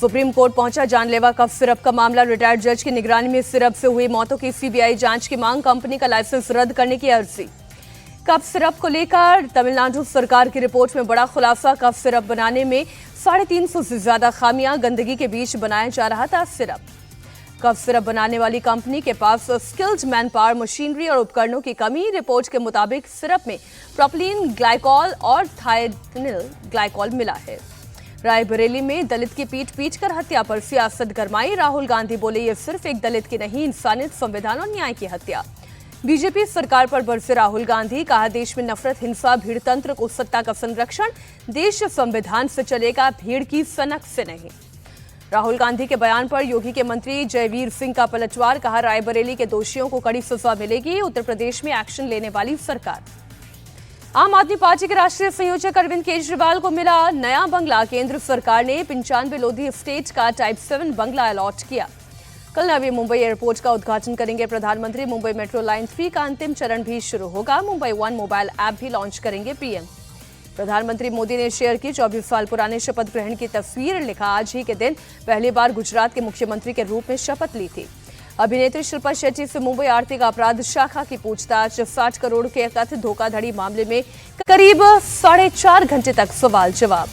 Supreme court पहुंचा जानलेवा cough syrup का मामला। रिटायर्ड जज की निगरानी में सिरप से हुई मौतों की सीबीआई जांच की मांग। कंपनी का लाइसेंस रद्द करने की अर्जी। कफ सिरप को लेकर तमिलनाडु सरकार की रिपोर्ट में बड़ा खुलासा। कफ सिरप बनाने में 350 से ज्यादा खामियां, गंदगी के बीच बनाया जा रहा था सिरप। कफ सिरप बनाने वाली कंपनी के पास स्किल्ड मैन पावर, मशीनरी और उपकरणों की कमी। रिपोर्ट के मुताबिक सिरप में प्रोपिलीन ग्लाइकॉल और थायनिल ग्लाइकॉल मिला है। रायबरेली में दलित की पीट पीट कर हत्या पर सियासत गरमाई। राहुल गांधी बोले, ये सिर्फ एक दलित की नहीं, इंसानियत, संविधान और न्याय की हत्या। बीजेपी सरकार पर बरसे राहुल गांधी। कहा, देश में नफरत, हिंसा, भीड़ तंत्र को सत्ता का संरक्षण। देश संविधान से चलेगा, भीड़ की सनक से नहीं। राहुल गांधी के बयान पर योगी के मंत्री जयवीर सिंह का पलटवार। कहा, रायबरेली के दोषियों को कड़ी सजा मिलेगी। उत्तर प्रदेश में एक्शन लेने वाली सरकार। आम आदमी पार्टी के राष्ट्रीय संयोजक अरविंद केजरीवाल को मिला नया बंगला। केंद्र सरकार ने 95 लोधी एस्टेट का टाइप 7 बंगला अलॉट किया। कल नवी मुंबई एयरपोर्ट का उद्घाटन करेंगे प्रधानमंत्री। मुंबई मेट्रो लाइन 3 का अंतिम चरण भी शुरू होगा। मुंबई वन मोबाइल ऐप भी लॉन्च करेंगे पीएम। प्रधानमंत्री मोदी ने शेयर की 24 साल पुराने शपथ ग्रहण की तस्वीर। लिखा, आज ही के दिन पहली बार गुजरात के मुख्यमंत्री के रूप में शपथ ली थी। अभिनेत्री शिल्पा शेट्टी से मुंबई आर्थिक अपराध शाखा की पूछताछ। 60 करोड़ के कथित धोखाधड़ी मामले में करीब 4.5 घंटे तक सवाल जवाब।